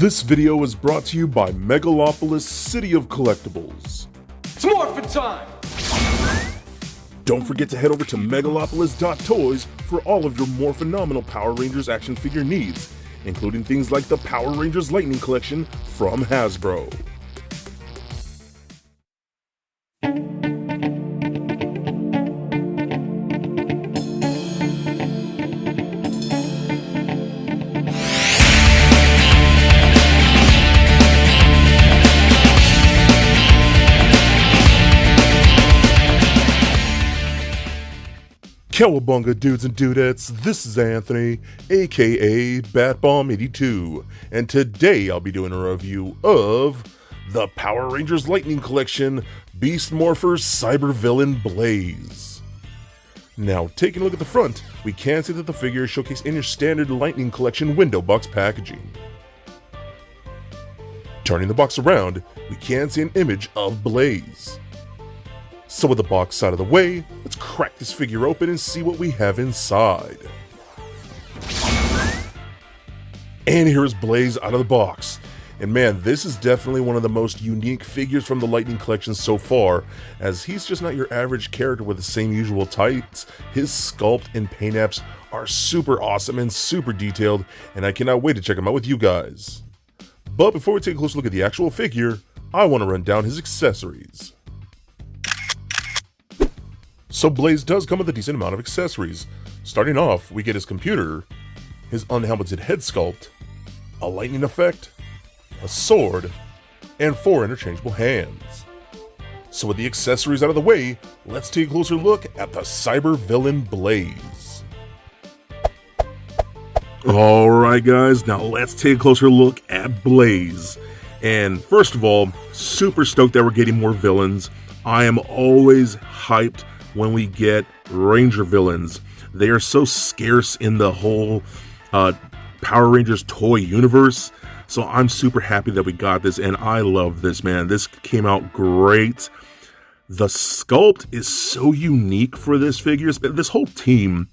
This video is brought to you by Megalopolis City of Collectibles. It's morphin' time! Don't forget to head over to megalopolis.toys for all of your more phenomenal Power Rangers action figure needs, including things like the Power Rangers Lightning Collection from Hasbro. Cowabunga dudes and dudettes, this is Anthony, aka Batbomb82, and today I'll be doing a review of the Power Rangers Lightning Collection Beast Morphers Cyber Villain Blaze. Now, taking a look at the front, we can see that the figure is showcased in your standard Lightning Collection window box packaging. Turning the box around, we can see an image of Blaze. So with the box out of the way, let's crack this figure open and see what we have inside. And here's Blaze out of the box. And man, this is definitely one of the most unique figures from the Lightning Collection so far, as he's just not your average character with the same usual tights. His sculpt and paint apps are super awesome and super detailed, and I cannot wait to check them out with you guys. But before we take a closer look at the actual figure, I want to run down his accessories. So Blaze does come with a decent amount of accessories. Starting off, we get his computer, his unhelmeted head sculpt, a lightning effect, a sword, and 4 interchangeable hands. So with the accessories out of the way, let's take a closer look at the Cyber Villain Blaze. Alright guys, now let's take a closer look at Blaze. And first of all, super stoked that we're getting more villains. I am always hyped when we get Ranger villains. They are so scarce in the whole Power Rangers toy universe, so I'm super happy that we got this, and I love this, man. This came out great. The sculpt is so unique for this figure. This whole team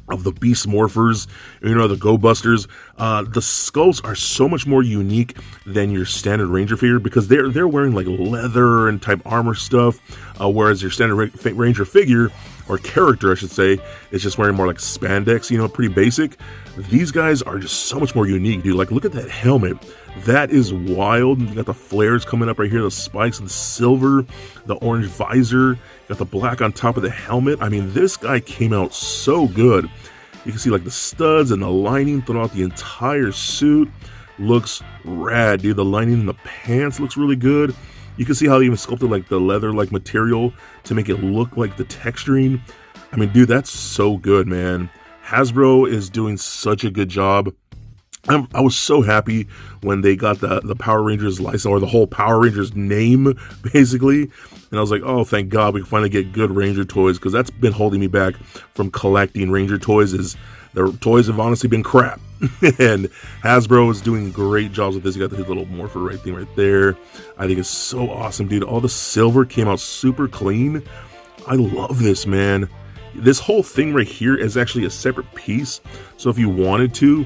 of the Beast Morphers, you know, the Go Busters, the sculpts are so much more unique than your standard Ranger figure because they're wearing like leather and type armor stuff, whereas your standard Ranger figure, or character I should say, is just wearing more like spandex, you know, pretty basic. These guys are just so much more unique, dude. Like, look at that helmet. That is wild. You got the flares coming up right here, the spikes, the silver, the orange visor, got the black on top of the helmet. I mean, this guy came out so good. You can see like the studs and the lining throughout the entire suit. Looks rad, dude. The lining in the pants looks really good. You can see how they even sculpted like the leather-like material to make it look like the texturing. I mean, dude, that's so good, man. Hasbro is doing such a good job. I was so happy when they got the Power Rangers license, or the whole Power Rangers name, basically. And I was like, oh, thank God we can finally get good Ranger toys, because that's been holding me back from collecting Ranger toys, is their toys have honestly been crap. And Hasbro is doing great jobs with this. You got his little morpher right there. I think it's so awesome, dude. All the silver came out super clean. I love this, man. This whole thing right here is actually a separate piece. So if you wanted to,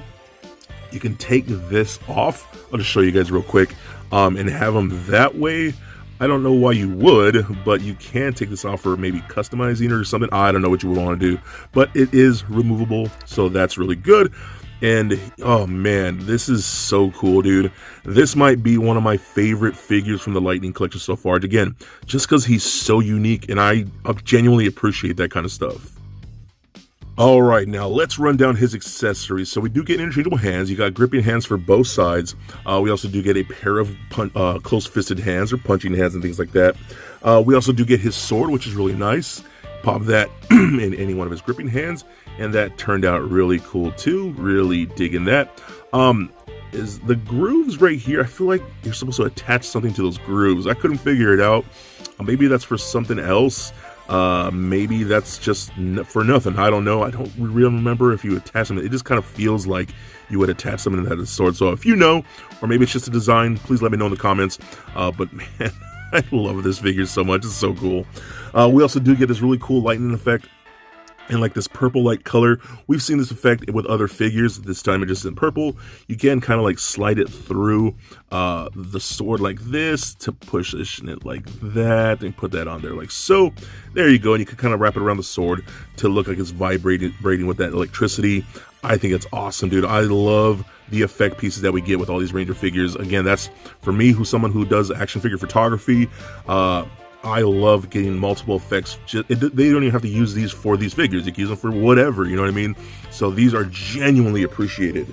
you can take this off. I'll just show you guys real quick and have them that way. I don't know why you would, but you can take this off for maybe customizing or something. I don't know what you would want to do, but it is removable, so that's really good. And oh man, this is so cool, dude. This might be one of my favorite figures from the Lightning Collection so far. Again, just because he's so unique, and I genuinely appreciate that kind of stuff. Alright, now let's run down his accessories. So we do get interchangeable hands. You got gripping hands for both sides. We also do get a pair of close-fisted hands, or punching hands and things like that. We also do get his sword, which is really nice. Pop that in any one of his gripping hands, and that turned out really cool too. Really digging that. Is the grooves right here, I feel like you're supposed to attach something to those grooves. I couldn't figure it out. Maybe that's for something else. Maybe that's just for nothing. I don't know. I don't really remember if you attach them. It just kind of feels like you would attach something to that sword. So if you know, or maybe it's just a design, please let me know in the comments. But man, I love this figure so much. It's so cool. We also do get this really cool lightning effect and like this purple light color. We've seen this effect with other figures. This time it's just in purple. You can kind of like slide it through the sword like this to push it like that and put that on there like so. There you go, and you can kind of wrap it around the sword to look like it's vibrating with that electricity. I think it's awesome, dude. I love the effect pieces that we get with all these Ranger figures. Again, that's for me, who's someone who does action figure photography. I love getting multiple effects. They don't even have to use these for these figures. You can use them for whatever, you know what I mean? So these are genuinely appreciated.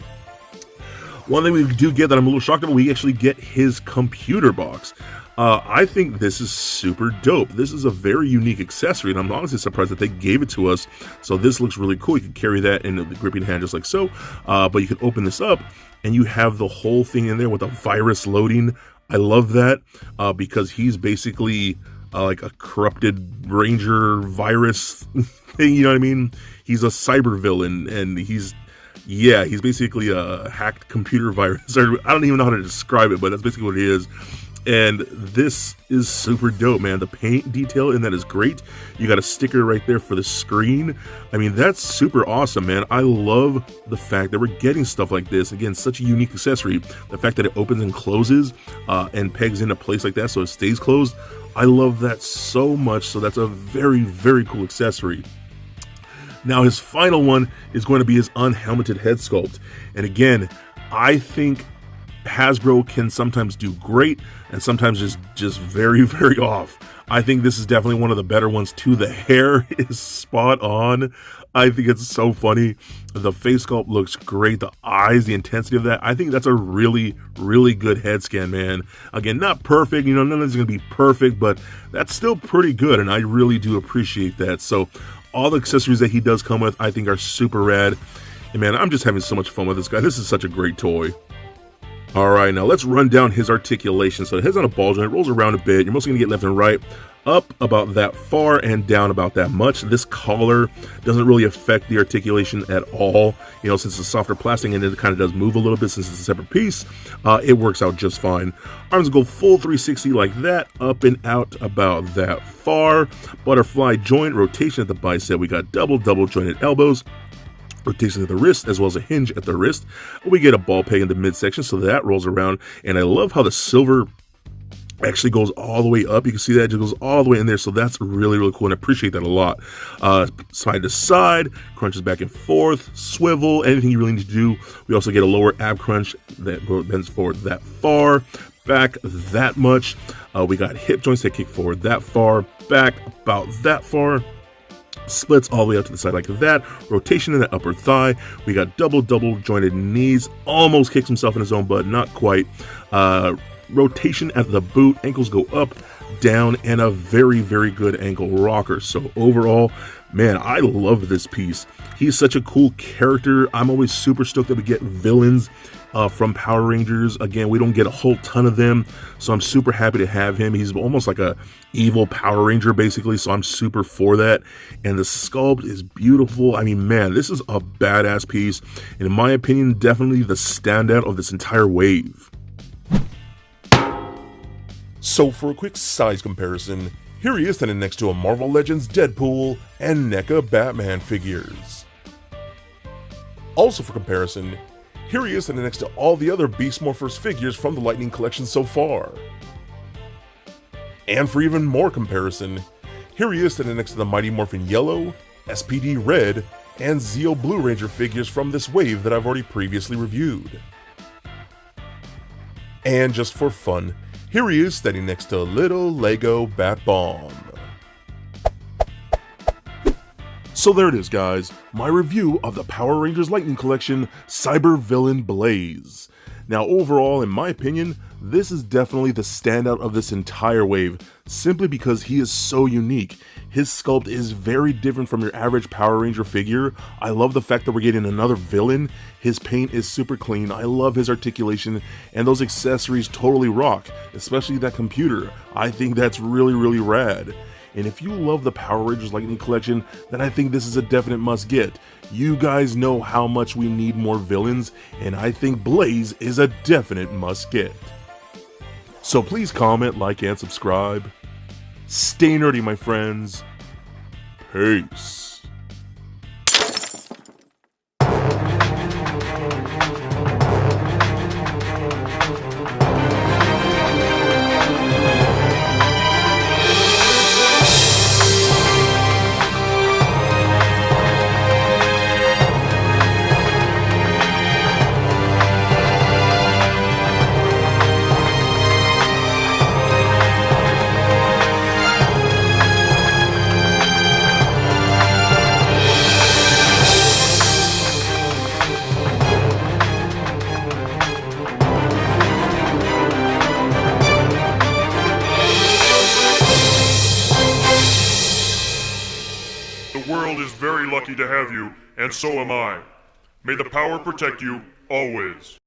One thing we do get that I'm a little shocked about, we actually get his computer box. I think this is super dope. This is a very unique accessory, and I'm honestly surprised that they gave it to us. So this looks really cool. You can carry that in the gripping hand just like so, but you can open this up, and you have the whole thing in there with a virus loading. I love that because he's basically like a corrupted Ranger virus thing, you know what I mean? He's a cyber villain, and he's basically a hacked computer virus. I don't even know how to describe it, but that's basically what it is. And this is super dope, man. The paint detail in that is great. You got a sticker right there for the screen. I mean, that's super awesome, man. I love the fact that we're getting stuff like this. Again, such a unique accessory. The fact that it opens and closes and pegs into place like that so it stays closed. I love that so much. So that's a very, very cool accessory. Now, his final one is going to be his unhelmeted head sculpt. And again, I think Hasbro can sometimes do great and sometimes just very, very off. I think this is definitely one of the better ones too. The hair is spot on. I think it's so funny. The face sculpt looks great. The eyes, the intensity of that. I think that's a really, really good head scan, man. Again, not perfect. You know, none of it's going to be perfect, but that's still pretty good, and I really do appreciate that. So all the accessories that he does come with, I think are super rad. And man, I'm just having so much fun with this guy. This is such a great toy. All right, now let's run down his articulation. So it head's on a ball joint, rolls around a bit. You're mostly gonna get left and right, up about that far and down about that much. This collar doesn't really affect the articulation at all. You know, since it's softer plastic and it kind of does move a little bit since it's a separate piece, it works out just fine. Arms go full 360 like that, up and out about that far. Butterfly joint, rotation at the bicep. We got double jointed elbows. Rotation at the wrist as well as a hinge at the wrist. We get a ball peg in the midsection, so that rolls around. And I love how the silver actually goes all the way up. You can see that it just goes all the way in there, so that's really, really cool, and I appreciate that a lot. Side to side, crunches back and forth, swivel, anything you really need to do. We also get a lower ab crunch that bends forward that far, back that much. We got hip joints that kick forward that far, back about that far. Splits all the way up to the side like that. Rotation in the upper thigh. We got double jointed knees. Almost kicks himself in his own butt, not quite. Rotation at the boot. Ankles go up, down, and a very, very good ankle rocker. So overall, man, I love this piece. He's such a cool character. I'm always super stoked that we get villains from Power Rangers. Again, we don't get a whole ton of them, so I'm super happy to have him. He's almost like a evil Power Ranger, basically, so I'm super for that. And the sculpt is beautiful. I mean, man, this is a badass piece, and in my opinion, definitely the standout of this entire wave. So for a quick size comparison, here he is standing next to a Marvel Legends Deadpool and NECA Batman figures. Also for comparison, here he is standing next to all the other Beast Morphers figures from the Lightning collection so far. And for even more comparison, here he is standing next to the Mighty Morphin Yellow, SPD Red, and Zeo Blue Ranger figures from this wave that I've already previously reviewed. And just for fun, here he is standing next to little Lego Bat Bomb. So there it is, guys, my review of the Power Rangers Lightning Collection Cyber Villain Blaze. Now overall, in my opinion, this is definitely the standout of this entire wave, simply because he is so unique. His sculpt is very different from your average Power Ranger figure. I love the fact that we're getting another villain. His paint is super clean. I love his articulation, and those accessories totally rock, especially that computer. I think that's really, really rad. And if you love the Power Rangers Lightning Collection, then I think this is a definite must get. You guys know how much we need more villains, and I think Blaze is a definite must get. So please comment, like, and subscribe. Stay nerdy, my friends. Peace. world is very lucky to have you, and so am I. May the power protect you, always.